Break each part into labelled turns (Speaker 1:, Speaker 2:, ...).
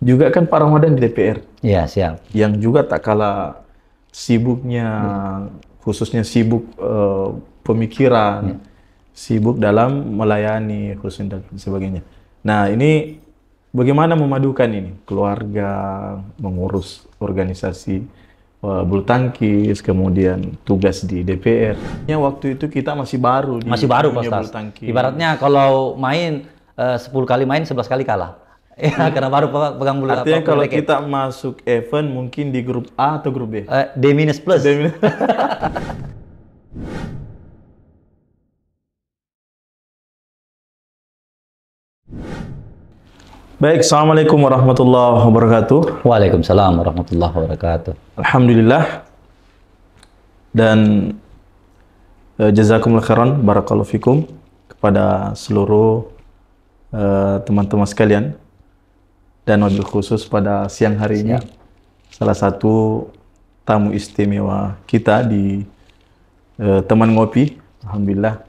Speaker 1: juga kan Pak Ramadan di DPR.
Speaker 2: Iya, siap.
Speaker 1: Yang juga tak kalah sibuknya, khususnya sibuk pemikiran, sibuk dalam melayani khususnya dan sebagainya. Nah, ini bagaimana memadukan ini? Keluarga, mengurus organisasi bulu tangkis, kemudian tugas di DPR. Ya, waktu itu kita masih baru di
Speaker 2: Masih baru,
Speaker 1: dunia
Speaker 2: Pak
Speaker 1: bulu
Speaker 2: Stas.
Speaker 1: tangkis.
Speaker 2: Ibaratnya kalau main 10 kali main 11 kali kalah. Ya, karena baru pegang bulu.
Speaker 1: Artinya
Speaker 2: bulu
Speaker 1: kalau
Speaker 2: raket.
Speaker 1: kita masuk event mungkin di grup A atau grup B?
Speaker 2: D minus plus.
Speaker 1: Baik, Assalamualaikum warahmatullahi wabarakatuh.
Speaker 2: Waalaikumsalam warahmatullahi wabarakatuh.
Speaker 1: Alhamdulillah. Dan jazakumullah khairan, barakallahu fikum kepada seluruh teman-teman sekalian. Dan wabil khusus pada siang hari ini, salah satu tamu istimewa kita di teman ngopi, alhamdulillah,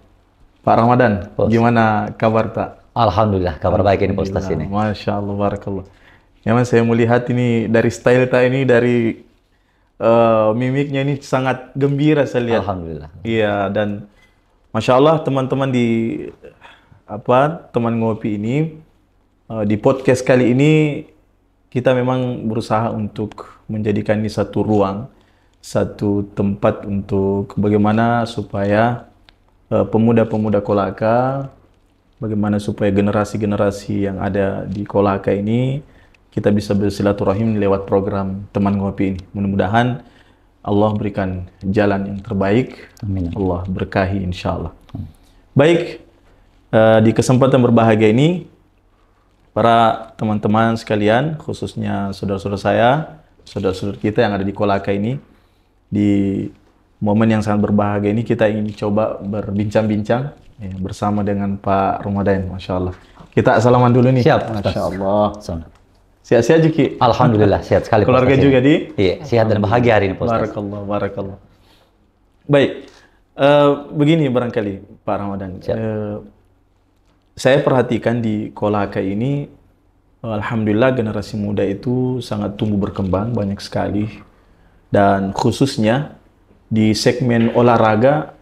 Speaker 1: Pak Ramadan. Gimana kabar Pak?
Speaker 2: Alhamdulillah, kabar baik ini Pak Ustaz ini.
Speaker 1: Masya Allah, barakallah. Memang saya melihat ini dari style tak ini, dari mimiknya ini sangat gembira saya lihat.
Speaker 2: Alhamdulillah.
Speaker 1: Iya, dan Masya Allah teman-teman di teman ngopi ini, di podcast kali ini kita memang berusaha untuk menjadikan ini satu ruang, satu tempat untuk bagaimana supaya pemuda-pemuda Kolaka, bagaimana supaya generasi-generasi yang ada di Kolaka ini kita bisa bersilaturahim lewat program teman ngopi ini. Mudah-mudahan Allah berikan jalan yang terbaik.
Speaker 2: Amin.
Speaker 1: Allah berkahi insya Allah. Baik, di kesempatan berbahagia ini, para teman-teman sekalian, khususnya saudara-saudara saya, saudara-saudara kita yang ada di Kolaka ini, di momen yang sangat berbahagia ini kita ingin coba berbincang-bincang bersama dengan Pak Ramadan, Masya Allah. Kita salaman dulu nih.
Speaker 2: Siap,
Speaker 1: Masya Allah.
Speaker 2: Ustaz.
Speaker 1: Sehat-sehat Ki?
Speaker 2: Alhamdulillah, sehat sekali.
Speaker 1: Keluarga
Speaker 2: Ustaz
Speaker 1: juga
Speaker 2: ini.
Speaker 1: di?
Speaker 2: Iya, sehat dan bahagia hari ini Pak Ustaz.
Speaker 1: Barakallah, barakallah. Baik, begini barangkali Pak Ramadan. Saya perhatikan di Kolaka ini, alhamdulillah generasi muda itu sangat tumbuh berkembang banyak sekali, dan khususnya di segmen olahraga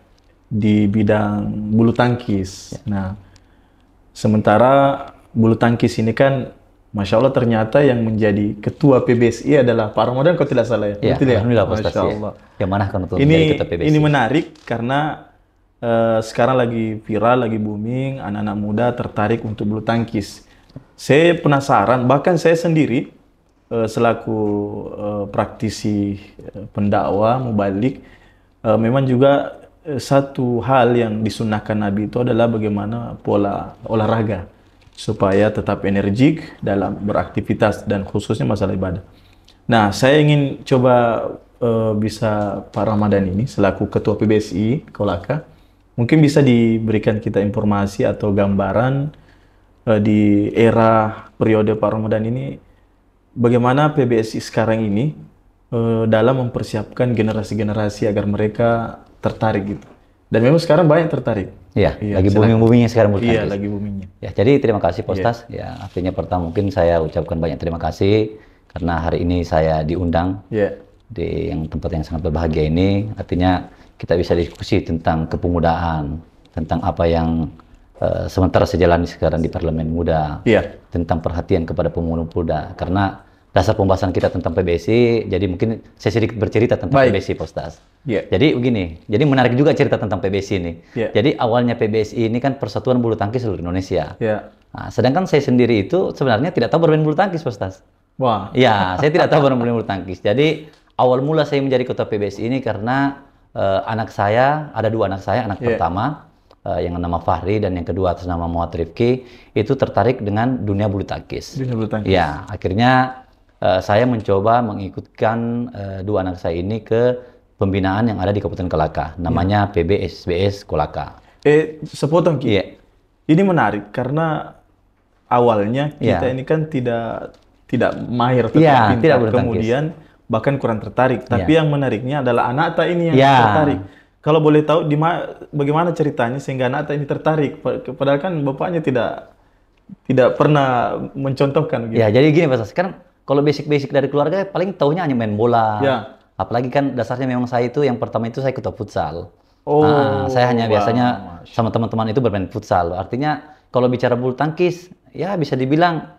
Speaker 1: di bidang bulu tangkis. Nah, sementara bulu tangkis ini kan, Masya Allah ternyata yang menjadi ketua PBSI adalah Pak Ramadan, kalau tidak salah ya.
Speaker 2: Ya,
Speaker 1: betul ya?
Speaker 2: alhamdulillah Pak Ustaz.
Speaker 1: Masya Allah.
Speaker 2: Yang mana kan untuk menjadi ketua PBSI.
Speaker 1: Ini menarik karena sekarang lagi viral, lagi booming, anak-anak muda tertarik untuk bulu tangkis. Saya penasaran, bahkan saya sendiri selaku praktisi pendakwah, mubalik, memang juga satu hal yang disunnahkan Nabi itu adalah bagaimana pola olahraga supaya tetap energik dalam beraktivitas dan khususnya masalah ibadah. Nah, saya ingin coba bisa Pak Ramadan ini selaku Ketua PBSI Kolaka, mungkin bisa diberikan kita informasi atau gambaran di era periode Pak Ramadan ini, bagaimana PBSI sekarang ini dalam mempersiapkan generasi-generasi agar mereka tertarik gitu. Dan memang sekarang banyak tertarik.
Speaker 2: Iya, lagi booming-boomingnya sekarang bulu tangkis.
Speaker 1: Iya, lagi boomingnya.
Speaker 2: Ya, jadi terima kasih Pak Ustaz. Ya, artinya pertama mungkin saya ucapkan banyak terima kasih karena hari ini saya diundang di tempat yang sangat berbahagia ini. Artinya kita bisa diskusi tentang kepemudaan, tentang apa yang sementara sejalan sekarang di Parlemen Muda, tentang perhatian kepada pemuda-pemuda. Karena dasar pembahasan kita tentang PBSI, jadi mungkin saya sedikit bercerita tentang PBSI, Pak Ustaz. Jadi begini, jadi menarik juga cerita tentang PBSI ini. Jadi awalnya PBSI ini kan Persatuan Bulu Tangkis seluruh Indonesia. Nah, sedangkan saya sendiri itu sebenarnya tidak tahu bermain bulu tangkis, Pak Ustaz.
Speaker 1: Wah.
Speaker 2: Ya, saya tidak tahu bermain bulu tangkis. Jadi awal mula saya menjadi ketua PBSI ini karena anak saya, ada dua anak saya, anak pertama yang nama Fahri dan yang kedua atas nama Muhammad Rifki, itu tertarik dengan dunia bulu tangkis.
Speaker 1: Dunia bulu tangkis.
Speaker 2: Ya, akhirnya saya mencoba mengikutkan dua anak saya ini ke pembinaan yang ada di Kabupaten Kolaka, namanya PBSBS Kolaka.
Speaker 1: Sepotong Ki. Ini menarik karena awalnya kita ini kan tidak mahir tentang pintar, kemudian bahkan kurang tertarik. Tapi yang menariknya adalah anak tak ini yang tertarik. Kalau boleh tahu bagaimana ceritanya sehingga anak tak ini tertarik, padahal kan bapaknya tidak tidak pernah mencontohkan gitu.
Speaker 2: Ya, jadi gini Pak, kan kalau basic-basic dari keluarga paling taunya hanya main bola.
Speaker 1: Ya.
Speaker 2: Apalagi kan dasarnya memang saya itu yang pertama itu saya ketua futsal.
Speaker 1: Oh,
Speaker 2: Saya hanya biasanya
Speaker 1: Masya.
Speaker 2: sama teman-teman itu bermain futsal. Artinya kalau bicara bulu tangkis, ya bisa dibilang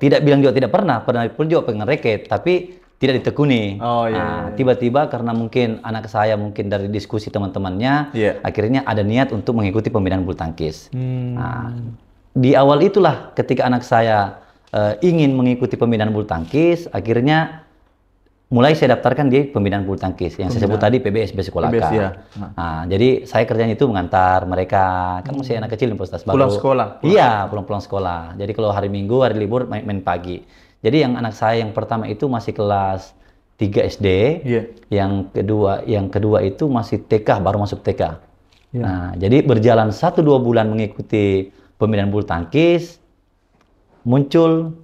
Speaker 2: tidak bilang juga tidak pernah pun juga pengen reket, tapi tidak ditekuni.
Speaker 1: Oh iya.
Speaker 2: Tiba-tiba karena mungkin anak saya mungkin dari diskusi teman-temannya, akhirnya ada niat untuk mengikuti pembinaan bulu tangkis. Nah, di awal itulah ketika anak saya ingin mengikuti pembinaan bulu tangkis, akhirnya mulai saya daftarkan di pembinaan bulu tangkis yang saya sebut tadi PBS Basic Kolaka.
Speaker 1: Ya.
Speaker 2: Nah, jadi saya kerjanya itu mengantar mereka, kan masih anak kecil nih Ustaz,
Speaker 1: pulang sekolah.
Speaker 2: Iya, pulang sekolah. Jadi kalau hari Minggu, hari libur main pagi. Jadi yang anak saya yang pertama itu masih kelas 3 SD, yang kedua itu masih TK, baru masuk TK. Nah, jadi berjalan 1-2 bulan mengikuti pembinaan bulu tangkis, muncul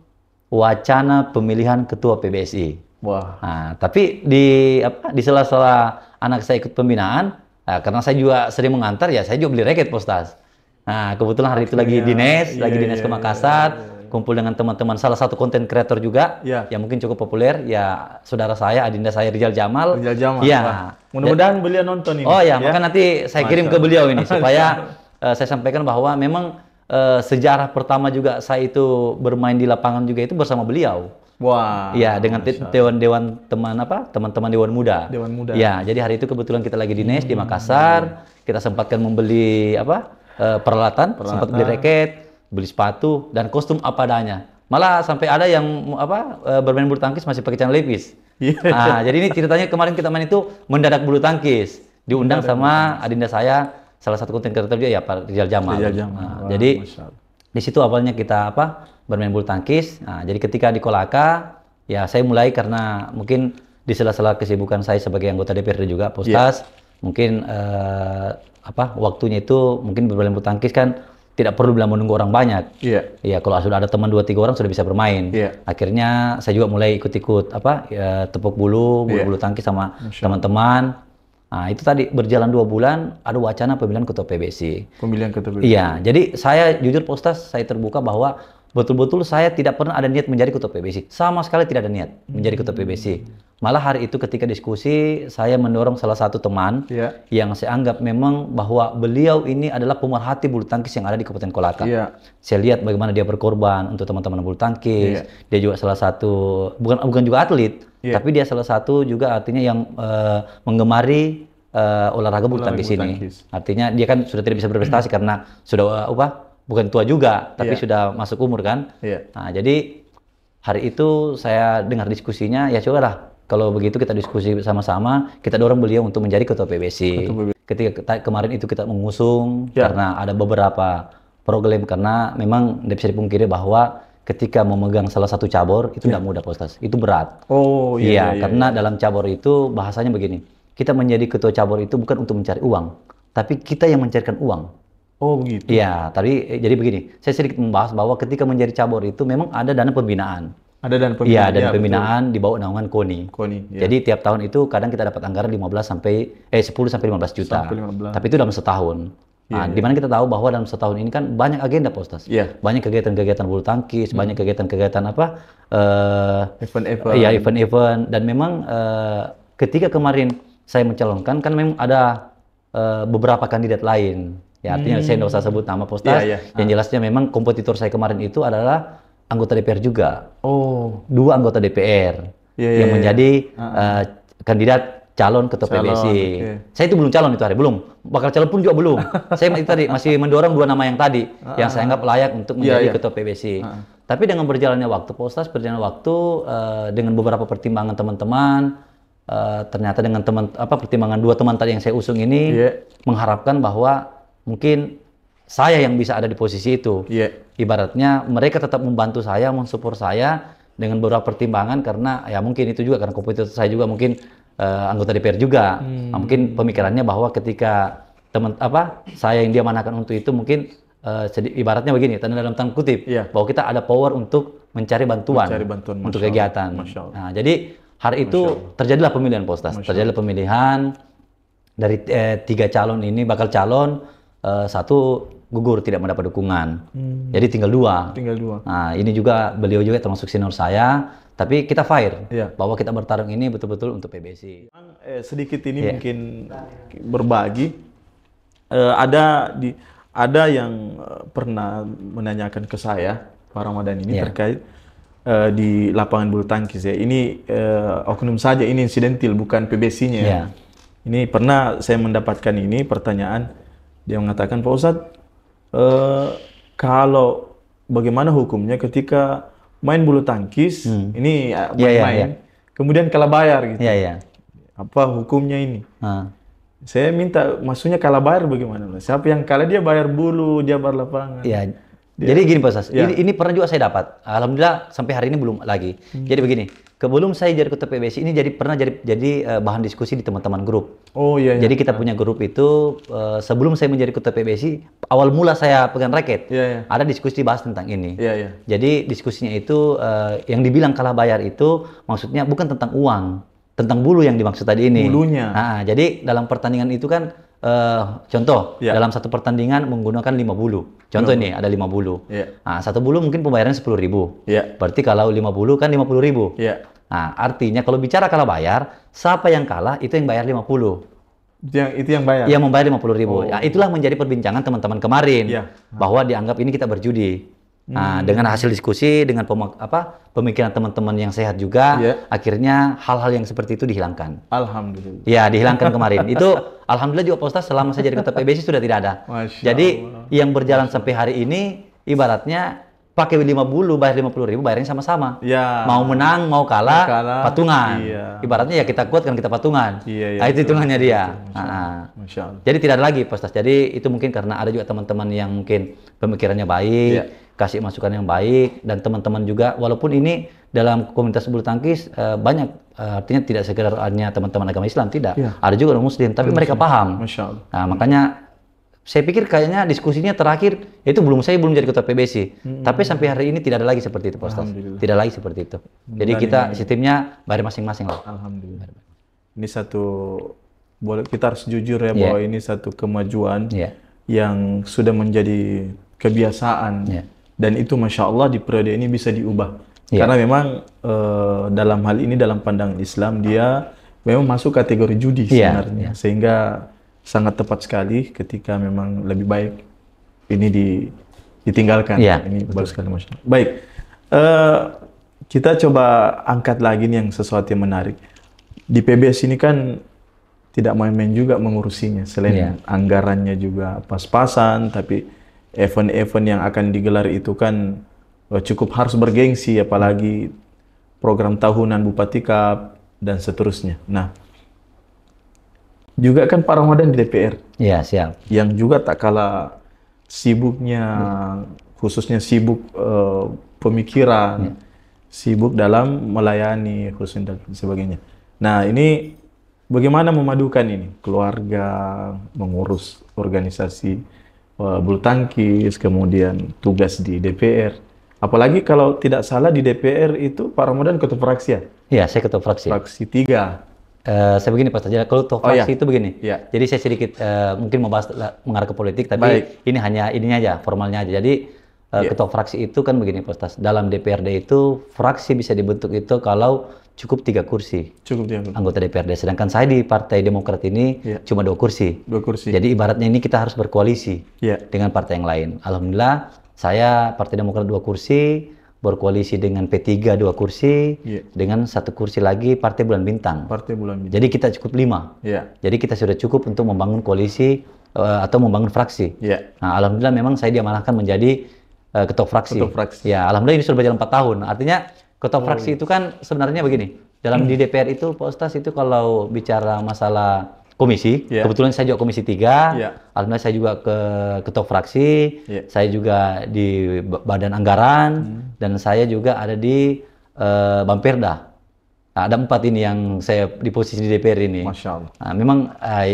Speaker 2: wacana pemilihan ketua PBSI.
Speaker 1: Wah.
Speaker 2: Nah, tapi di sela-sela anak saya ikut pembinaan, karena saya juga sering mengantar, ya saya juga beli raket Postas. Nah, kebetulan hari itu lagi dinas ke Makassar, kumpul dengan teman-teman, salah satu konten kreator juga, yang mungkin cukup populer, ya saudara saya, adinda saya Rizal Jamal.
Speaker 1: Ya. Mudah-mudahan beliau nonton ini.
Speaker 2: Oh ya, maka nanti saya kirim ke beliau ini supaya saya sampaikan bahwa memang sejarah pertama juga saya itu bermain di lapangan juga itu bersama beliau.
Speaker 1: Wah.
Speaker 2: Iya, dengan dewan-dewan teman-teman Dewan Muda.
Speaker 1: Dewan Muda.
Speaker 2: Ya, jadi hari itu kebetulan kita lagi dinas di Makassar, kita sempatkan membeli peralatan, sempat beli raket, beli sepatu dan kostum apa adanya. Malah sampai ada yang bermain bulu tangkis masih pakai celana levis. Nah, jadi ini ceritanya kemarin kita main itu mendadak bulu tangkis, diundang sama adinda saya, salah satu konten kreator dia ya Pak Rizal Jamal. Nah, jadi di situ awalnya kita bermain bulu tangkis. Nah, jadi ketika di Kolaka, ya saya mulai karena mungkin di sela-sela kesibukan saya sebagai anggota DPRD juga, Postas, mungkin waktunya itu mungkin bermain bulu tangkis kan tidak perlu bilang menunggu orang banyak. Ya kalau sudah ada teman 2-3 orang sudah bisa bermain. Akhirnya saya juga mulai ikut-ikut tepuk bulu tangkis sama teman-teman. Nah, itu tadi berjalan 2 bulan, ada wacana pemilihan ketua PBSI.
Speaker 1: Pemilihan ketua PBSI.
Speaker 2: Iya, jadi saya jujur Postas, saya terbuka bahwa betul-betul saya tidak pernah ada niat menjadi ketua PBSI. Sama sekali tidak ada niat menjadi ketua PBSI. Malah hari itu ketika diskusi, saya mendorong salah satu teman yang saya anggap memang bahwa beliau ini adalah pemerhati bulu tangkis yang ada di Kabupaten Kolaka. Saya lihat bagaimana dia berkorban untuk teman-teman bulu tangkis. Dia juga salah satu, bukan juga atlet, tapi dia salah satu juga artinya yang menggemari olahraga bulu tangkis ini. Artinya dia kan sudah tidak bisa berprestasi karena sudah bukan tua juga, tapi sudah masuk umur kan. Nah, jadi hari itu saya dengar diskusinya, ya cobalah kalau begitu kita diskusi bersama-sama, kita dorong beliau untuk menjadi ketua PBSI. Ketika kemarin itu kita mengusung karena ada beberapa problem, karena memang tidak bisa dipungkiri bahwa ketika memegang salah satu cabur itu tidak mudah Postas, itu berat. Karena dalam cabur itu bahasanya begini, kita menjadi ketua cabur itu bukan untuk mencari uang, tapi kita yang mencarikan uang.
Speaker 1: Oh begitu.
Speaker 2: Iya, jadi begini, saya sedikit membahas bahwa ketika menjadi cabur itu memang ada dana pembinaan.
Speaker 1: Ada dana pembinaan.
Speaker 2: Iya, dana pembinaan di bawah naungan KONI. Jadi tiap tahun itu kadang kita dapat anggaran 10 sampai 15 juta. Tapi itu dalam setahun. Nah, di mana kita tahu bahwa dalam setahun ini kan banyak agenda Postas. Banyak kegiatan-kegiatan bulu tangkis, banyak kegiatan-kegiatan event-event, dan memang ketika kemarin saya mencalonkan kan memang ada beberapa kandidat lain. Ya, artinya saya tidak usah sebut nama Postas. Yang jelasnya memang kompetitor saya kemarin itu adalah anggota DPR juga. 2 anggota DPR yang menjadi kandidat calon ketua PBSI. Saya itu belum calon itu hari, belum. Bakal calon pun juga belum. Saya itu tadi masih mendorong 2 nama yang tadi yang saya anggap layak untuk menjadi ketua PBSI. Tapi dengan berjalannya waktu Postas, dengan beberapa pertimbangan teman-teman, ternyata dengan pertimbangan 2 teman tadi yang saya usung ini mengharapkan bahwa mungkin saya yang bisa ada di posisi itu. Ibaratnya mereka tetap membantu saya, mensupport saya dengan beberapa pertimbangan, karena ya mungkin itu juga karena kompetitor saya juga mungkin anggota DPR juga. Nah, mungkin pemikirannya bahwa ketika saya yang dia manakan untuk itu mungkin ibaratnya begini, dalam tanda kutip, bahwa kita ada power untuk mencari bantuan untuk kegiatan. Nah, jadi hari itu terjadilah pemilihan Postas. Terjadilah pemilihan dari 3 calon ini bakal calon. 1 gugur, tidak mendapat dukungan. Jadi tinggal 2. Nah, ini juga beliau juga termasuk senior saya, tapi kita fair bahwa kita bertarung ini betul-betul untuk PBSI.
Speaker 1: Sedikit ini mungkin berbagi. Ada yang pernah menanyakan ke saya, Pak Ramadan ini terkait di lapangan bulu tangkis ya. Ini oknum saja, ini insidentil, bukan PBSI-nya. Ya. Ini pernah saya mendapatkan ini pertanyaan, dia mengatakan, Pak Ustadz, kalau bagaimana hukumnya ketika main bulu tangkis, ini main, kemudian kalah bayar gitu. Apa hukumnya ini? Saya minta, maksudnya kalah bayar bagaimana? Siapa yang kalah dia bayar bulu, dia bayar lapangan.
Speaker 2: Jadi gini Pak Ustadz, ini pernah juga saya dapat. Alhamdulillah sampai hari ini belum lagi. Jadi begini, sebelum saya jadi ketua PBSI ini pernah jadi bahan diskusi di teman-teman grup. Jadi kita punya grup itu sebelum saya menjadi ketua PBSI, awal mula saya pegang raket, ada diskusi bahas tentang ini. Jadi diskusinya itu yang dibilang kalah bayar itu maksudnya bukan tentang uang, tentang bulu yang dimaksud tadi ini.
Speaker 1: Bulunya.
Speaker 2: Nah, jadi dalam pertandingan itu kan contoh dalam satu pertandingan menggunakan 5 bulu. Contoh ini ada 5 bulu. Nah, 1 bulu mungkin pembayarannya 10.000. Berarti kalau 5 bulu kan 50.000. Nah, artinya kalau bicara kalah bayar, siapa yang kalah itu yang bayar 50.
Speaker 1: Itu yang bayar?
Speaker 2: Yang membayar 50.000. Nah, itulah menjadi perbincangan teman-teman kemarin bahwa dianggap ini kita berjudi. Nah, dengan hasil diskusi, dengan pemikiran teman-teman yang sehat juga, akhirnya hal-hal yang seperti itu dihilangkan.
Speaker 1: Alhamdulillah.
Speaker 2: Ya, dihilangkan kemarin. Itu alhamdulillah juga Pak Ustadz selama saya jadi ketua PBSI sudah tidak ada. Jadi yang berjalan sampai hari ini ibaratnya pakai 5 bulu bayar 50.000, bayarnya sama-sama. Mau menang, mau kalah patungan. Ibaratnya ya kita kuat kan kita patungan. Nah, itu hitungannya dia.
Speaker 1: Masya Allah.
Speaker 2: Jadi tidak ada lagi Pak Ustadz. Jadi itu mungkin karena ada juga teman-teman yang mungkin pemikirannya baik. Kasih masukan yang baik, dan teman-teman juga walaupun ini dalam komunitas bulu tangkis banyak artinya tidak sekedar hanya teman-teman agama Islam, tidak, ada juga orang Muslim, tapi mereka paham.
Speaker 1: Masya Allah.
Speaker 2: Nah, makanya saya pikir kayaknya diskusinya terakhir itu saya belum jadi ketua PBSI, tapi sampai hari ini tidak ada lagi seperti itu Pak Ustaz. Tidak lagi seperti itu. Jadi kita sistemnya bayar masing-masing lah.
Speaker 1: Alhamdulillah. Ini kita harus jujur ya bahwa ini satu kemajuan yang sudah menjadi kebiasaan. Dan itu Masya Allah di periode ini bisa diubah. Karena memang dalam hal ini, dalam pandangan Islam, dia memang masuk kategori judi sebenarnya. Sehingga sangat tepat sekali ketika memang lebih baik ini ditinggalkan. Ini bagus sekali Masya Allah. Baik, kita coba angkat lagi nih yang sesuatu yang menarik. Di PBS ini kan tidak main-main juga mengurusinya. Selain anggarannya juga pas-pasan, tapi event-event yang akan digelar itu kan cukup harus bergengsi, apalagi program tahunan Bupati Cup dan seterusnya. Nah, juga kan Pak Ramadan di DPR.
Speaker 2: Iya, siap.
Speaker 1: Yang juga tak kalah sibuknya, khususnya sibuk pemikiran, sibuk dalam melayani, khususnya dan sebagainya. Nah, ini bagaimana memadukan ini? Keluarga, mengurus organisasi bulu tangkis, kemudian tugas di DPR. Apalagi kalau tidak salah di DPR itu Pak Ramadan ketua fraksi ya?
Speaker 2: Iya, saya ketua fraksi.
Speaker 1: Fraksi 3.
Speaker 2: Saya begini Pak Staja, kalau ketua fraksi itu begini. Jadi saya sedikit mungkin membahas mengarah ke politik, tapi ini hanya ininya aja, formalnya aja. Jadi ketua fraksi itu kan begini Pak Stas, dalam DPRD itu fraksi bisa dibentuk itu kalau cukup 3 kursi. Anggota DPRD. Sedangkan saya di Partai Demokrat ini cuma 2 kursi.
Speaker 1: 2 kursi.
Speaker 2: Jadi ibaratnya ini kita harus berkoalisi dengan partai yang lain. Alhamdulillah saya Partai Demokrat 2 kursi, berkoalisi dengan P3 2 kursi, dengan 1 kursi lagi Partai Bulan Bintang. Jadi kita cukup 5. Jadi kita sudah cukup untuk membangun koalisi atau membangun fraksi. Nah, alhamdulillah memang saya diamanahkan menjadi ketua fraksi. Ya, alhamdulillah ini sudah berjalan 4 tahun. Artinya ketua fraksi itu kan sebenarnya begini. Dalam di DPR itu Pak Ustaz itu kalau bicara masalah komisi, kebetulan saya juga komisi 3. Alhamdulillah saya juga ke ketua fraksi. Saya juga di badan anggaran dan saya juga ada di Bamperda. Nah, ada 4 ini yang saya di posisi di DPR ini.
Speaker 1: Masya Allah.
Speaker 2: Nah, memang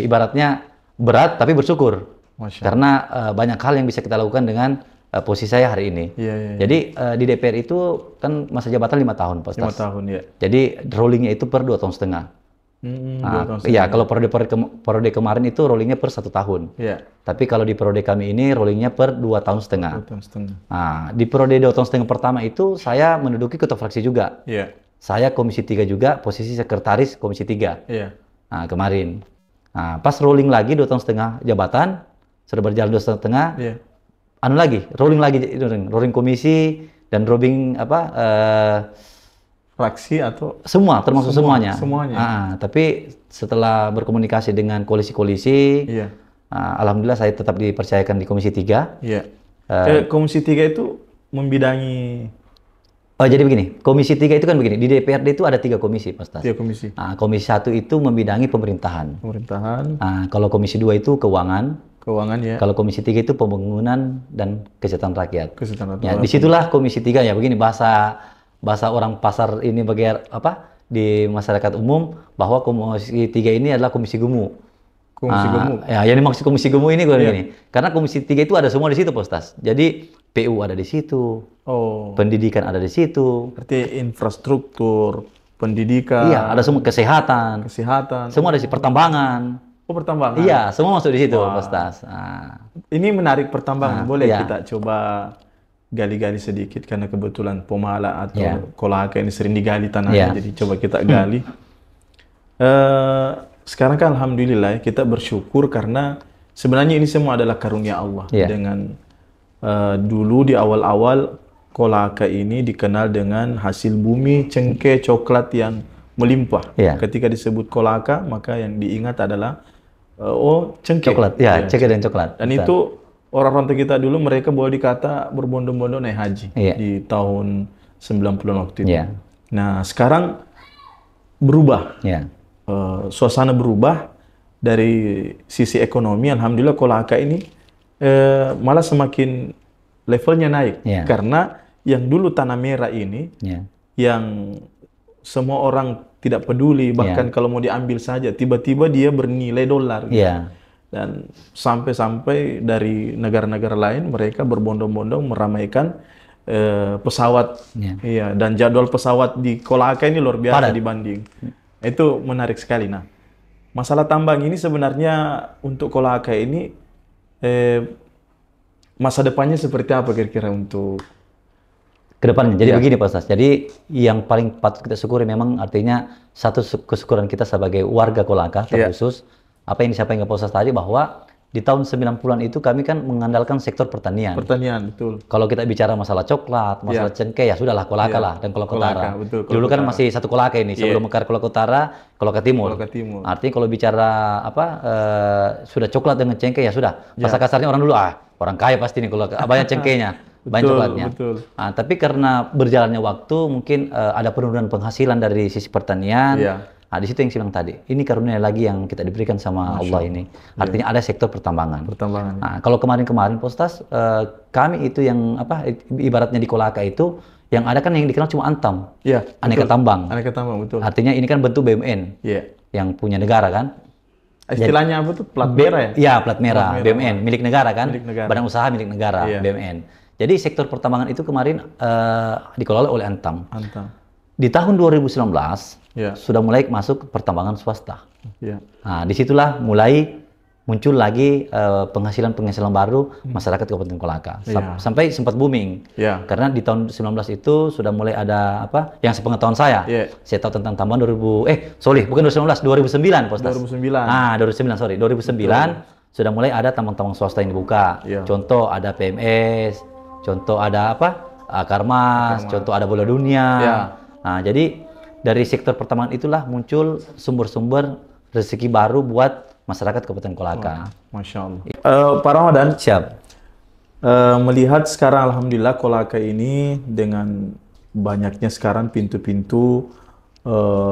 Speaker 2: ibaratnya berat tapi bersyukur. Karena banyak hal yang bisa kita lakukan dengan posisi saya hari ini. Jadi di DPR itu kan masa jabatan 5 tahun, Pak Stas.
Speaker 1: 5 tahun,
Speaker 2: Jadi rollingnya itu per 2,5 tahun. Iya, kalau periode kemarin itu rollingnya per 1 tahun.
Speaker 1: Yeah.
Speaker 2: Tapi kalau di periode kami ini rollingnya per 2 tahun setengah.
Speaker 1: 2 tahun setengah.
Speaker 2: Nah, di periode 2 tahun setengah pertama itu saya menduduki ketua fraksi juga.
Speaker 1: Yeah.
Speaker 2: Saya Komisi 3 juga, posisi sekretaris Komisi 3.
Speaker 1: Yeah.
Speaker 2: Nah, kemarin. Nah, pas rolling lagi 2 tahun setengah jabatan, sudah berjalan 2 tahun setengah. Yeah. Rolling komisi dan rolling
Speaker 1: fraksi atau
Speaker 2: semua, termasuk semuanya.
Speaker 1: Semuanya.
Speaker 2: Tapi setelah berkomunikasi dengan koalisi-koalisi,
Speaker 1: yeah.
Speaker 2: Alhamdulillah saya tetap dipercayakan di Komisi 3.
Speaker 1: Yeah. Komisi 3 itu membidangi.
Speaker 2: Jadi begini, Komisi 3 itu kan begini, di DPRD itu ada 3 komisi, Mas Tas.
Speaker 1: 3 komisi.
Speaker 2: Komisi 1 itu membidangi pemerintahan. Kalau Komisi 2 itu keuangan,
Speaker 1: ya.
Speaker 2: Kalau Komisi 3 itu pembangunan dan kesejahteraan rakyat.
Speaker 1: Ya,
Speaker 2: disitulah Komisi 3 ya, begini bahasa orang pasar ini di masyarakat umum, bahwa Komisi 3 ini adalah komisi gemuk.
Speaker 1: Komisi gemuk.
Speaker 2: Ya, yang dimaksud komisi gemuk ini gini. Karena Komisi 3 itu ada semua di situ, Postas. Jadi PU ada di situ. Pendidikan ada di situ.
Speaker 1: Berarti infrastruktur, pendidikan.
Speaker 2: Iya, ada semua, kesehatan. Semua ada di pertambangan.
Speaker 1: Pertambangan.
Speaker 2: Iya, semua masuk di situ, Postas.
Speaker 1: Ini menarik pertambangan. Boleh kita coba gali-gali sedikit, karena kebetulan Pomala atau Kolaka ini sering digali tanahnya, jadi coba kita gali. Sekarang kan alhamdulillah kita bersyukur karena sebenarnya ini semua adalah karunia Allah. Dengan dulu di awal-awal Kolaka ini dikenal dengan hasil bumi cengkeh coklat yang melimpah. Ketika disebut Kolaka, maka yang diingat adalah cengkeh.
Speaker 2: Coklat, cengkeh dan coklat.
Speaker 1: Dan itu orang rantau kita dulu, mereka boleh dikata berbondong-bondong naik haji di tahun 90-an waktu itu. Nah, sekarang berubah. Suasana berubah dari sisi ekonomi. Alhamdulillah Kolaka ini malah semakin levelnya naik. Karena yang dulu tanah merah ini, yang semua orang tidak peduli, bahkan kalau mau diambil saja, tiba-tiba dia bernilai dolar. Dan sampai-sampai dari negara-negara lain mereka berbondong-bondong meramaikan pesawat. Dan jadwal pesawat di Kolaka ini luar biasa dibanding. Itu menarik sekali. Nah, masalah tambang ini sebenarnya untuk Kolaka ini masa depannya seperti apa kira-kira untuk
Speaker 2: kedepannya? Jadi begini, Pak Ustaz. Jadi yang paling patut kita syukuri memang artinya satu kesyukuran kita sebagai warga Kolaka terkhusus. Apa yang disampaikan Pak Ustaz tadi, bahwa di tahun 90-an itu kami kan mengandalkan sektor pertanian.
Speaker 1: Betul.
Speaker 2: Kalau kita bicara masalah coklat, masalah cengkeh, ya sudahlah Kolaka lah, dan Kolaka Utara. Dulu kan masih satu Kolaka ini, sebelum mekar Kolaka Utara, Kolaka Timur. Artinya kalau bicara sudah coklat dengan cengkeh, ya sudah. Bahasa kasarnya orang dulu, orang kaya pasti nih kalau banyak cengkehnya, banyak coklatnya. Tapi karena berjalannya waktu, mungkin ada penurunan penghasilan dari sisi pertanian. Di situ yang saya bilang tadi, ini karunia lagi yang kita diberikan sama Allah ini. Artinya ada sektor pertambangan. Nah, kalau kemarin-kemarin Postas, kami itu yang ibaratnya di Kolaka itu, yang ada kan yang dikenal cuma Antam, aneka tambang.
Speaker 1: Betul.
Speaker 2: Artinya ini kan bentuk BUMN, yang punya negara kan.
Speaker 1: Istilahnya apa tuh? Plat merah ya?
Speaker 2: Iya, plat merah, BUMN, milik negara kan, badan usaha milik negara, BUMN. Jadi sektor pertambangan itu kemarin dikelola oleh Antam. Di tahun 2019 sudah mulai masuk pertambangan swasta. Nah, disitulah mulai muncul lagi penghasilan baru masyarakat Kabupaten Kolaka. Sampai sempat booming. Karena di tahun 19 itu sudah mulai ada yang sepengetahuan saya. Saya tahu tentang tambahan 2009, Postas. 2009 sudah mulai ada tambang-tambang swasta yang dibuka. Contoh ada PMS, contoh ada Karmas, contoh ada Bola Dunia. Nah, jadi dari sektor pertambangan itulah muncul sumber-sumber rezeki baru buat masyarakat Kabupaten Kolaka.
Speaker 1: Masya Allah. Pak Ramadan,
Speaker 2: siap.
Speaker 1: Melihat sekarang alhamdulillah Kolaka ini dengan banyaknya sekarang pintu-pintu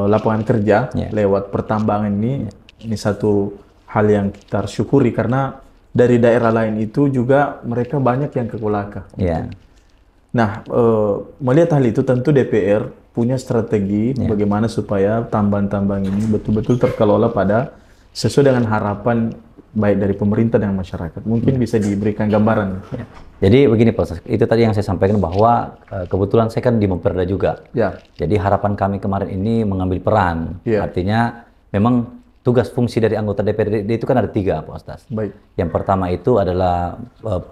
Speaker 1: lapangan kerja lewat pertambangan ini satu hal yang kita harus syukuri, karena dari daerah lain itu juga mereka banyak yang ke Kolaka. Nah, melihat hal itu tentu DPR punya strategi bagaimana supaya tambang-tambang ini betul-betul terkelola sesuai dengan harapan baik dari pemerintah dan masyarakat. Mungkin bisa diberikan gambaran.
Speaker 2: Jadi begini Pak, itu tadi yang saya sampaikan bahwa kebetulan saya kan di Memperda juga. Jadi harapan kami kemarin ini mengambil peran. Artinya memang tugas fungsi dari anggota DPRD itu kan ada 3, Pak Ustaz.
Speaker 1: Baik.
Speaker 2: Yang pertama itu adalah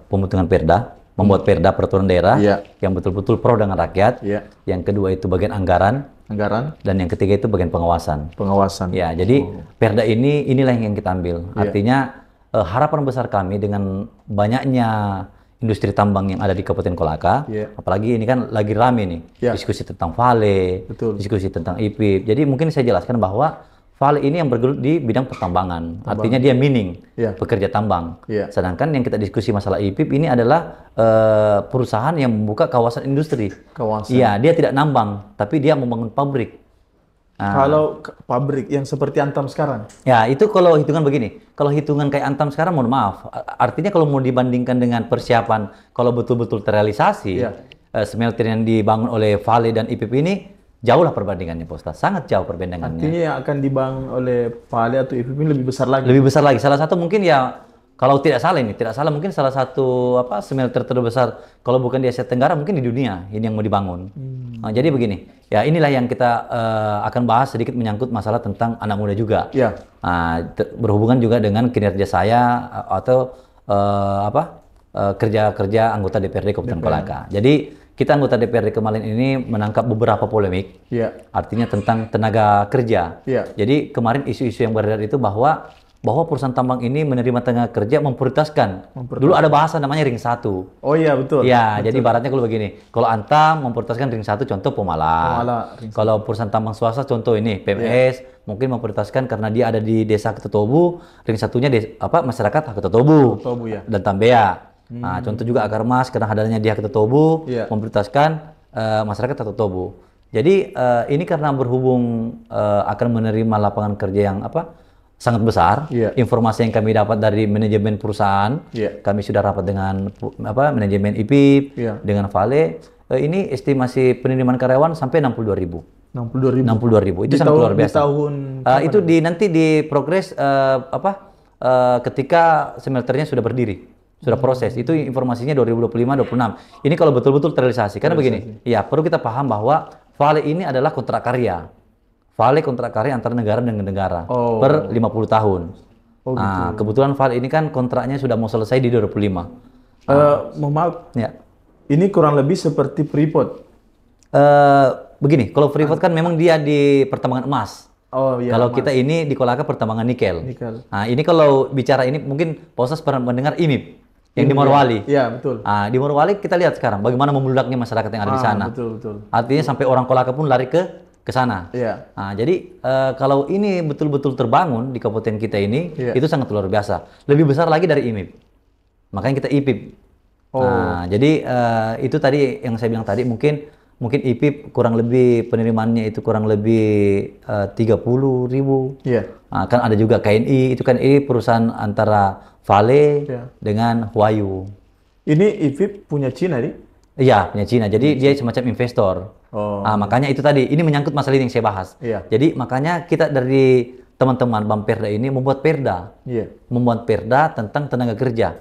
Speaker 2: pembentukan perda, membuat perda peraturan daerah yang betul-betul pro dengan rakyat. Yang kedua itu bagian anggaran. Dan yang ketiga itu bagian pengawasan. Ya, jadi perda inilah yang kita ambil. Artinya harapan besar kami dengan banyaknya industri tambang yang ada di Kabupaten Kolaka, apalagi ini kan lagi rame nih, diskusi tentang Vale, diskusi tentang IPIP. Jadi mungkin saya jelaskan bahwa Vale ini yang bergelut di bidang pertambangan, artinya dia mining, pekerja tambang. Sedangkan yang kita diskusi masalah IPIP ini adalah perusahaan yang membuka kawasan industri. Iya, dia tidak nambang, tapi dia membangun pabrik.
Speaker 1: Kalau pabrik yang seperti Antam sekarang?
Speaker 2: Ya, itu kalau hitungan begini. Kalau hitungan kayak Antam sekarang, mohon maaf. Artinya kalau mau dibandingkan dengan persiapan, kalau betul-betul terrealisasi, smelter yang dibangun oleh Vale dan IPIP ini, jauh lah perbandingannya, Pak Ustaz. Sangat jauh perbandingannya.
Speaker 1: Artinya yang akan dibangun oleh Vale atau IPIP ini lebih besar lagi?
Speaker 2: Lebih besar lagi. Salah satu mungkin ya, kalau tidak salah mungkin salah satu smelter terbesar, kalau bukan di Asia Tenggara, mungkin di dunia ini yang mau dibangun. Nah, jadi begini, ya inilah yang kita akan bahas sedikit menyangkut masalah tentang anak muda juga. Berhubungan juga dengan kinerja saya atau kerja anggota DPRD Kabupaten Kolaka. Jadi kita anggota DPRD kemarin ini menangkap beberapa polemik, artinya tentang tenaga kerja. Jadi kemarin isu-isu yang beredar itu bahwa perusahaan tambang ini menerima tenaga kerja memprioritaskan. Dulu ada bahasa namanya ring 1.
Speaker 1: Oh iya, betul.
Speaker 2: Ya,
Speaker 1: betul.
Speaker 2: jadi ibaratnya kalau begini, kalau Antam memprioritaskan ring 1 contoh Pomala. Kalau perusahaan tambang swasta contoh ini PMS mungkin memprioritaskan karena dia ada di Desa Ketetobu, ring 1-nya masyarakat Ketetobu dan Tambea. Nah, contoh juga Akarmas karena adanya di Ketetobu memprioritaskan masyarakat Ketetobu. Jadi ini karena berhubung akan menerima lapangan kerja yang sangat besar. Informasi yang kami dapat dari manajemen perusahaan, kami sudah rapat dengan manajemen IPIP, dengan Vale. Ini estimasi penerimaan karyawan sampai 62.000. 62.000. Itu sangat luar biasa.
Speaker 1: Di tahun
Speaker 2: itu nanti di progres ketika smelternya sudah berdiri, sudah proses. Itu informasinya 2025-26. Ini kalau betul-betul terrealisasi. Karena begini, ya perlu kita paham bahwa Vale ini adalah kontrak karya. Vale kontrak karya antara negara dengan negara per 50 tahun. Nah, kebetulan Vale ini kan kontraknya sudah mau selesai di 2025.
Speaker 1: Mohon maaf, ini kurang lebih seperti Freeport.
Speaker 2: Begini, kalau Freeport kan memang dia di pertambangan emas. Kalau kita ini di Kolaka pertambangan nikel. Nah, ini kalau bicara ini mungkin Pak Ustaz pernah mendengar IMIP yang di Morowali.
Speaker 1: Iya, betul.
Speaker 2: Di Morowali kita lihat sekarang bagaimana membludaknya masyarakat yang ada di sana.
Speaker 1: Betul.
Speaker 2: Artinya sampai orang Kolaka pun lari ke sana. Nah, jadi kalau ini betul-betul terbangun di kabupaten kita ini, itu sangat luar biasa. Lebih besar lagi dari IMIP. Makanya kita IPIP. Nah, jadi itu tadi yang saya bilang tadi, mungkin IPIP kurang lebih penerimaannya itu kurang lebih 30.000. Nah, kan ada juga KNI, itu kan ini perusahaan antara Vale dengan Huayu.
Speaker 1: Ini IPIP punya Cina nih?
Speaker 2: Iya, punya Cina. Jadi dia semacam investor. Makanya itu tadi, ini menyangkut masalah ini yang saya bahas. Jadi makanya kita dari teman-teman Bamperda ini membuat perda. Membuat perda tentang tenaga kerja.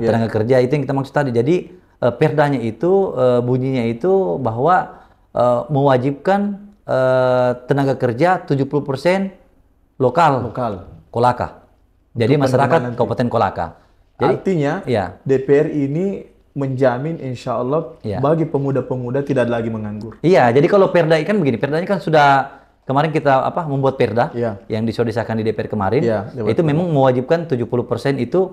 Speaker 2: Tenaga kerja itu yang kita maksud tadi. Jadi perdanya itu, bunyinya itu bahwa mewajibkan tenaga kerja 70% lokal. Kolaka. Jadi masyarakat Kabupaten Kolaka. Jadi,
Speaker 1: artinya DPR ini menjamin insya Allah bagi pemuda-pemuda tidak lagi menganggur.
Speaker 2: Iya, jadi kalau perda kan begini, perdanya kan sudah kemarin kita membuat perda yang sudah disahkan di DPR kemarin, itu memang mewajibkan 70% itu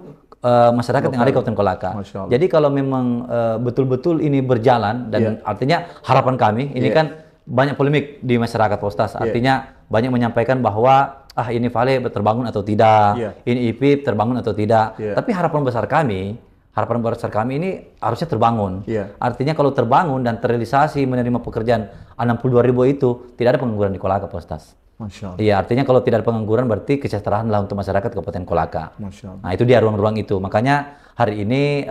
Speaker 2: masyarakat yang ada di Kabupaten Kolaka. Jadi kalau memang betul-betul ini berjalan dan artinya harapan kami ini kan banyak polemik di masyarakat Pak Ustaz. Artinya banyak menyampaikan bahwa ini Vale terbangun atau tidak, ini IPIP terbangun atau tidak. Tapi harapan besar kami ini harusnya terbangun. Artinya kalau terbangun dan terrealisasi menerima pekerjaan 62.000 itu, tidak ada pengangguran di Kolaka, Pak Ustaz. Iya, artinya kalau tidak ada pengangguran berarti kesejahteraan lah untuk masyarakat Kabupaten Kolaka. Nah, itu dia ruang-ruang itu. Makanya hari ini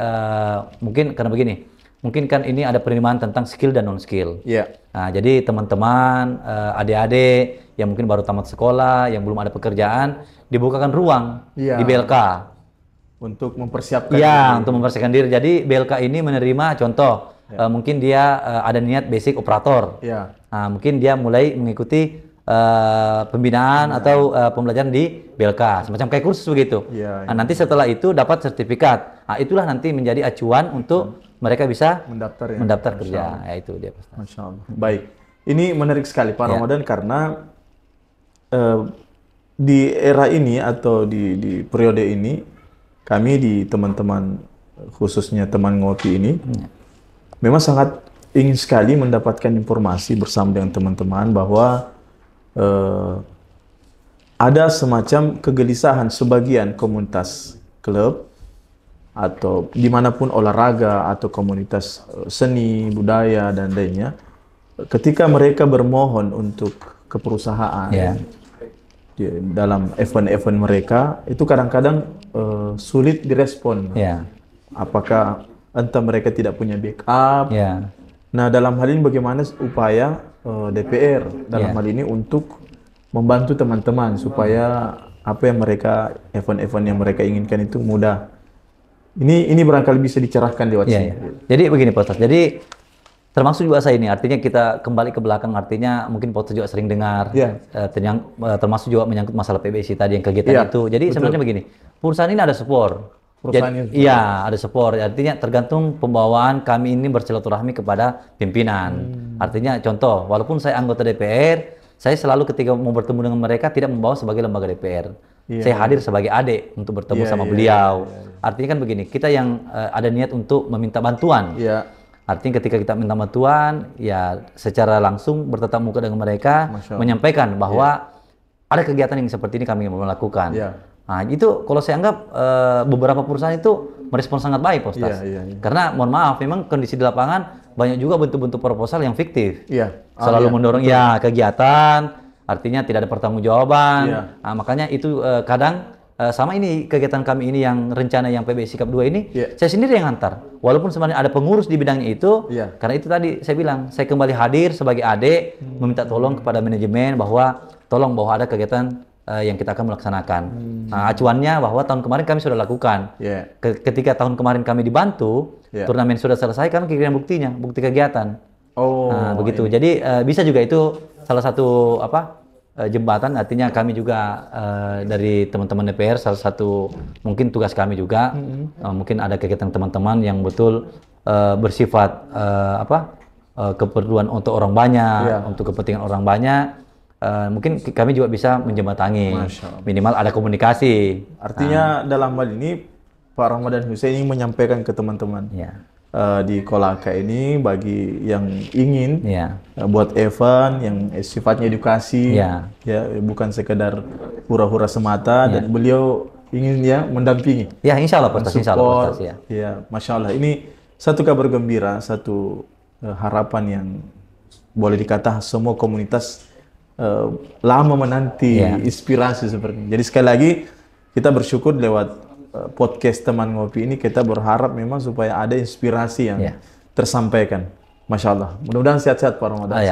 Speaker 2: mungkin karena begini, mungkin kan ini ada penerimaan tentang skill dan non-skill. Nah, jadi teman-teman, adik-adik yang mungkin baru tamat sekolah, yang belum ada pekerjaan, dibukakan ruang di BLK.
Speaker 1: Untuk mempersiapkan
Speaker 2: untuk mempersiapkan diri. Jadi BLK ini menerima contoh, mungkin dia ada niat basic operator. Nah, mungkin dia mulai mengikuti pembinaan atau pembelajaran di BLK, semacam kayak kursus begitu. Nah, nanti setelah itu dapat sertifikat. Nah, itulah nanti menjadi acuan untuk mereka bisa mendaftar kerja. Ya, itu dia.
Speaker 1: Masya Allah. Baik, ini menarik sekali Pak Ramadan karena di era ini atau di periode ini kami di teman-teman khususnya teman ngopi ini memang sangat ingin sekali mendapatkan informasi bersama dengan teman-teman bahwa ada semacam kegelisahan sebagian komunitas klub atau dimanapun olahraga atau komunitas seni, budaya dan lainnya, ketika mereka bermohon untuk ke perusahaan dalam event-event mereka, itu kadang-kadang sulit direspon. Apakah entah mereka tidak punya backup. Nah, dalam hal ini bagaimana upaya DPR dalam hal ini untuk membantu teman-teman supaya apa yang mereka event-event yang mereka inginkan itu mudah. Ini barangkali bisa dicerahkan lewat sini.
Speaker 2: Jadi begini Pak Ustaz. Jadi termasuk juga saya ini, artinya kita kembali ke belakang, artinya mungkin Pak Ustaz juga sering dengar, termasuk juga menyangkut masalah PBSI tadi yang kegiatan itu. Jadi sebenarnya begini, perusahaan ini ada support. Iya, ada support. Artinya tergantung pembawaan kami ini bersilaturahmi kepada pimpinan. Artinya contoh, walaupun saya anggota DPR, saya selalu ketika mau bertemu dengan mereka tidak membawa sebagai lembaga DPR. Saya hadir sebagai adik untuk bertemu sama beliau. Artinya kan begini, kita yang ada niat untuk meminta bantuan. Artinya ketika kita minta bantuan, ya secara langsung bertatap muka dengan mereka, menyampaikan bahwa ada kegiatan yang seperti ini kami mau melakukan. Nah, itu kalau saya anggap beberapa perusahaan itu merespon sangat baik, Pak Ustaz. Karena mohon maaf, memang kondisi di lapangan banyak juga bentuk-bentuk proposal yang fiktif. Selalu mendorong kegiatan, artinya tidak ada pertanggungjawaban. Nah, makanya itu kadang sama ini kegiatan kami ini yang rencana yang PBSI Cup 2 ini, saya sendiri yang antar. Walaupun sebenarnya ada pengurus di bidangnya itu, karena itu tadi saya bilang, saya kembali hadir sebagai adik, meminta tolong kepada manajemen bahwa tolong bahwa ada kegiatan yang kita akan melaksanakan. Nah, acuannya bahwa tahun kemarin kami sudah lakukan. Ketika tahun kemarin kami dibantu, turnamen sudah selesai, kami kirim buktinya, bukti kegiatan. Nah, begitu. Jadi bisa juga itu salah satu jembatan, artinya kami juga dari teman-teman DPR, salah satu mungkin tugas kami juga, mungkin ada kegiatan teman-teman yang betul bersifat keperluan untuk orang banyak, untuk kepentingan orang banyak. Mungkin kami juga bisa menjembatangi, minimal ada komunikasi.
Speaker 1: Artinya dalam hal ini Pak Ramadan Hussein ingin menyampaikan ke teman-teman di Kolaka ini, bagi yang ingin buat event yang sifatnya edukasi, bukan sekedar hura-hura semata, dan beliau ingin mendampingi.
Speaker 2: Insya Allah Pak Ustaz, insya Allah Pak Ustaz,
Speaker 1: Masya Allah, ini satu kabar gembira, satu harapan yang boleh dikata semua komunitas lama menanti inspirasi seperti ini. Jadi sekali lagi kita bersyukur lewat podcast teman ngopi ini, kita berharap memang supaya ada inspirasi yang tersampaikan. Masya Allah. Mudah-mudahan sehat-sehat Pak Ramadan.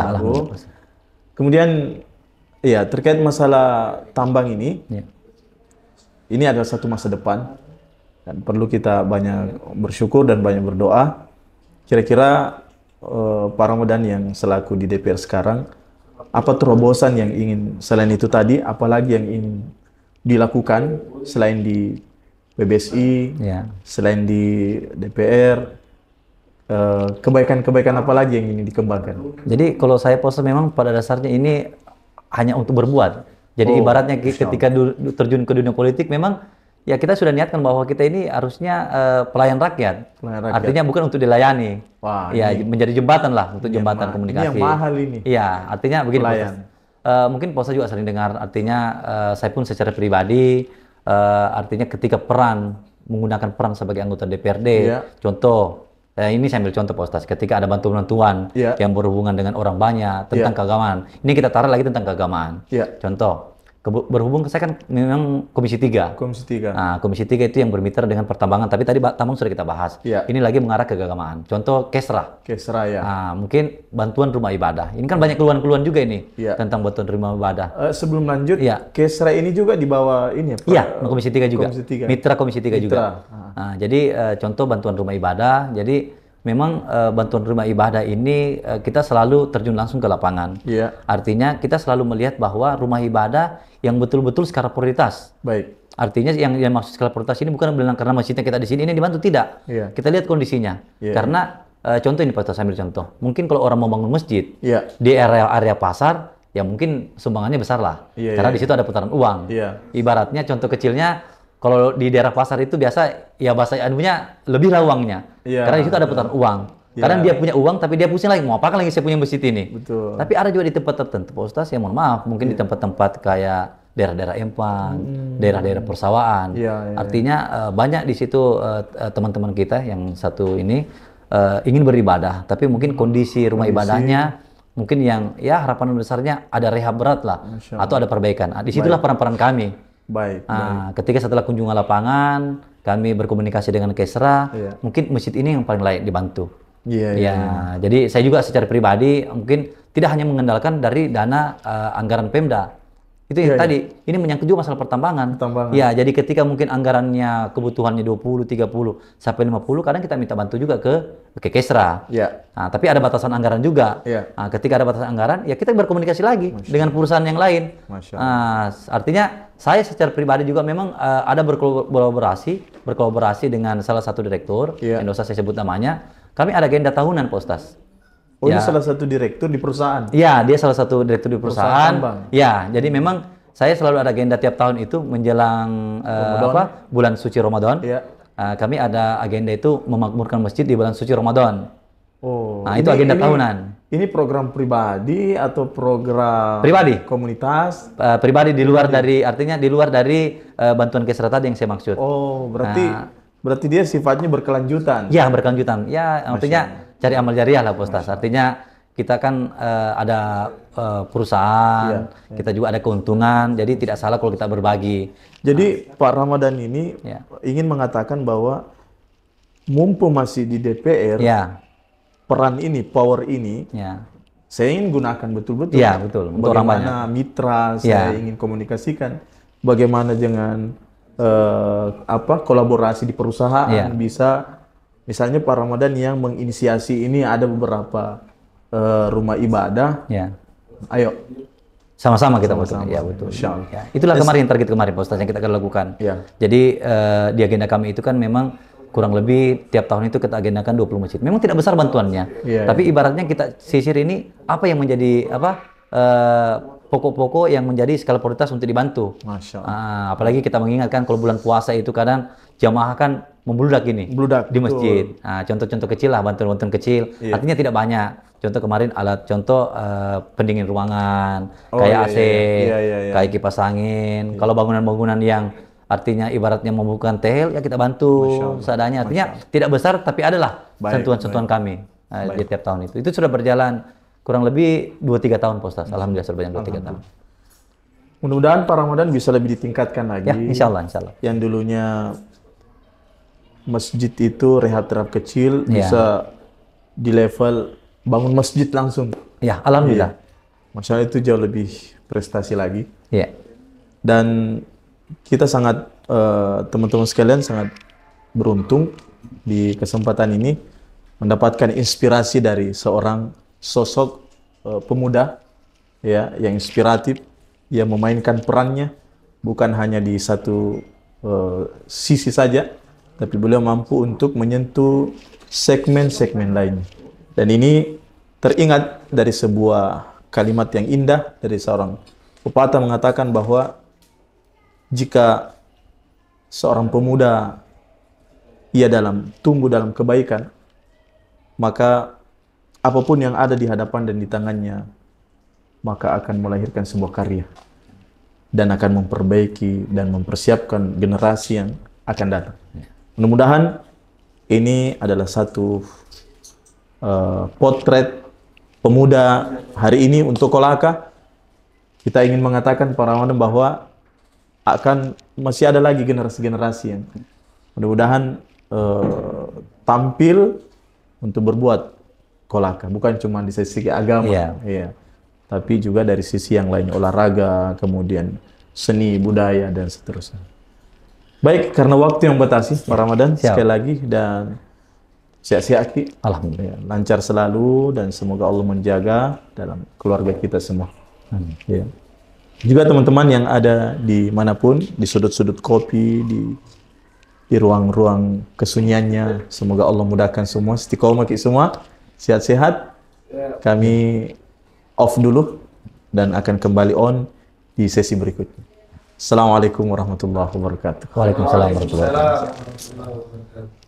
Speaker 1: Kemudian terkait masalah tambang ini, ini adalah satu masa depan dan perlu kita banyak bersyukur dan banyak berdoa. Kira-kira Pak Ramadan yang selaku di DPR sekarang, apa terobosan yang ingin, selain itu tadi, apalagi yang ingin dilakukan selain di PBSI, selain di DPR, kebaikan-kebaikan apa lagi yang ingin dikembangkan?
Speaker 2: Jadi kalau saya pose memang pada dasarnya ini hanya untuk berbuat. Jadi ibaratnya ketika terjun ke dunia politik memang kita sudah niatkan bahwa kita ini harusnya pelayan rakyat. Artinya bukan untuk dilayani. Menjadi jembatan lah, untuk jembatan komunikasi.
Speaker 1: Ini yang mahal ini.
Speaker 2: Artinya begini. Mungkin Posa juga sering dengar, artinya saya pun secara pribadi, artinya ketika menggunakan peran sebagai anggota DPRD, contoh, ini saya ambil contoh Pak Ustaz, ketika ada bantuan-bantuan yang berhubungan dengan orang banyak, tentang keagamaan. Ini kita taruh lagi tentang keagamaan. Contoh, berhubung saya kan memang Komisi 3. Nah, Komisi 3 itu yang bermitra dengan pertambangan, tapi tadi tambang sudah kita bahas. Ini lagi mengarah ke keagamaan. Contoh Kesra. Nah, mungkin bantuan rumah ibadah. Ini kan banyak keluhan-keluhan juga ini tentang bantuan rumah ibadah.
Speaker 1: Sebelum lanjut, Kesra ini juga di bawah ini
Speaker 2: ya, Pak? Komisi 3 juga. Mitra Komisi 3 juga. Nah, jadi contoh bantuan rumah ibadah. Jadi memang bantuan rumah ibadah ini kita selalu terjun langsung ke lapangan.
Speaker 1: Iya.
Speaker 2: Artinya kita selalu melihat bahwa rumah ibadah yang betul-betul skala prioritas.
Speaker 1: Baik.
Speaker 2: Artinya yang maksud skala prioritas ini bukan bilang karena masjidnya kita di sini ini dibantu, tidak.
Speaker 1: Iya.
Speaker 2: Kita lihat kondisinya. Iya. Karena contoh ini Pak Ustaz, ambil contoh. Mungkin kalau orang mau bangun masjid di area pasar, ya mungkin sumbangannya besar lah. Karena di situ ada putaran uang. Ibaratnya contoh kecilnya, kalau di daerah pasar itu biasa ya bahasa anunya lebih lah uangnya. Karena di situ ada putaran uang. Kadang dia punya uang tapi dia pusing lagi, mau apa lagi saya punya masjid ini.
Speaker 1: Betul.
Speaker 2: Tapi ada juga di tempat tertentu Pak Ustaz, ya mohon maaf, mungkin di tempat-tempat kayak daerah-daerah Empang, daerah-daerah persawahan. Artinya banyak di situ teman-teman kita yang satu ini ingin beribadah, tapi mungkin kondisi rumah ibadahnya mungkin yang ya harapan besarnya ada rehab berat lah, atau ada perbaikan. Disitulah peran-peran kami.
Speaker 1: Baik.
Speaker 2: Ketika setelah kunjungan lapangan, kami berkomunikasi dengan Kesra, mungkin masjid ini yang paling layak dibantu. Jadi saya juga secara pribadi mungkin tidak hanya mengandalkan dari dana anggaran Pemda. Itu yang tadi, ini menyangkut juga masalah pertambangan. Ya, jadi ketika mungkin anggarannya kebutuhannya 20, 30, sampai 50, kadang kita minta bantu juga ke Kesra. Nah, tapi ada batasan anggaran juga. Nah, ketika ada batasan anggaran, ya kita berkomunikasi lagi dengan perusahaan yang lain. Artinya saya secara pribadi juga memang ada berkolaborasi dengan salah satu direktur, yang usah saya sebut namanya. Kami ada agenda tahunan, Pak Ustaz.
Speaker 1: Oh, ini salah satu direktur di perusahaan?
Speaker 2: Iya, dia salah satu direktur di perusahaan. Ya, jadi memang saya selalu ada agenda tiap tahun itu menjelang bulan suci Ramadan. Kami ada agenda itu memakmurkan masjid di bulan suci Ramadan.
Speaker 1: Oh,
Speaker 2: nah, itu agenda tahunan.
Speaker 1: Ini program pribadi atau program
Speaker 2: pribadi?
Speaker 1: Komunitas?
Speaker 2: Pribadi di luar dari, artinya di luar dari bantuan Kesra tadi yang saya maksud.
Speaker 1: Oh, berarti dia sifatnya berkelanjutan?
Speaker 2: Ya, berkelanjutan. Ya, artinya cari amal jariah lah, Pak Ustaz. Artinya kita kan ada perusahaan, kita juga ada keuntungan, jadi tidak salah kalau kita berbagi. Jadi
Speaker 1: Pak Ramadan ini ingin mengatakan bahwa mumpung masih di DPR, peran ini, power ini, saya ingin gunakan betul-betul.
Speaker 2: Iya, betul.
Speaker 1: Bagaimana mitra saya ingin komunikasikan, bagaimana dengan kolaborasi di perusahaan bisa. Misalnya Pak Ramadan yang menginisiasi ini, ada beberapa rumah ibadah. Ayo.
Speaker 2: Sama-sama kita betul. Ya, betul. Itulah kemarin target kemarin Pak Ustaz yang kita akan lakukan. Jadi di agenda kami itu kan memang kurang lebih tiap tahun itu kita agendakan 20 masjid. Memang tidak besar bantuannya. Tapi ibaratnya kita sisir ini apa yang menjadi pokok-pokok yang menjadi skala prioritas untuk dibantu. Apalagi kita mengingatkan kalau bulan puasa itu kadang jamaah kan membludak ini di masjid. Nah, contoh-contoh kecil lah, bantuan-bantuan kecil. Artinya tidak banyak. Contoh kemarin alat contoh pendingin ruangan, kayak AC, kayak kipas angin. Kalau bangunan-bangunan yang artinya ibaratnya membutuhkan tehel, ya kita bantu seadanya. Artinya tidak besar, tapi adalah sentuhan-sentuhan kami di tiap tahun itu. Itu sudah berjalan kurang lebih 2-3 tahun, Pak Ustaz. Alhamdulillah sudah berjalan 2-3 tahun.
Speaker 1: Mudah-mudahan Pak Ramadan bisa lebih ditingkatkan lagi.
Speaker 2: Ya, insya Allah.
Speaker 1: Yang dulunya masjid itu rehab kecil, bisa di level bangun masjid langsung.
Speaker 2: Ya, alhamdulillah.
Speaker 1: Masalah itu jauh lebih prestasi lagi. Dan kita sangat, teman-teman sekalian sangat beruntung di kesempatan ini mendapatkan inspirasi dari seorang sosok pemuda yang inspiratif, yang memainkan perannya bukan hanya di satu sisi saja, tapi beliau mampu untuk menyentuh segmen-segmen lainnya. Dan ini teringat dari sebuah kalimat yang indah dari seorang pepatah mengatakan bahwa jika seorang pemuda tumbuh dalam kebaikan, maka apapun yang ada di hadapan dan di tangannya, maka akan melahirkan sebuah karya dan akan memperbaiki dan mempersiapkan generasi yang akan datang. Mudah-mudahan ini adalah satu potret pemuda hari ini untuk Kolaka. Kita ingin mengatakan Pak Ramadan bahwa masih ada lagi generasi-generasi yang mudah-mudahan tampil untuk berbuat Kolaka, bukan cuma di sisi agama, tapi juga dari sisi yang lainnya, olahraga, kemudian seni, budaya, dan seterusnya. Baik, karena waktu yang batasi, Pak Ramadan, sekali lagi, dan Sehat-sehat Ki.
Speaker 2: Alhamdulillah.
Speaker 1: Ya, lancar selalu dan semoga Allah menjaga dalam keluarga kita semua. Ya. Juga teman-teman yang ada di manapun, di sudut-sudut kopi, di ruang-ruang kesunyiannya, semoga Allah mudahkan semua, istiqomah Ki semua, sehat-sehat. Kami off dulu dan akan kembali on di sesi berikutnya. Assalamualaikum warahmatullahi wabarakatuh.
Speaker 2: Waalaikumsalam warahmatullahi wabarakatuh.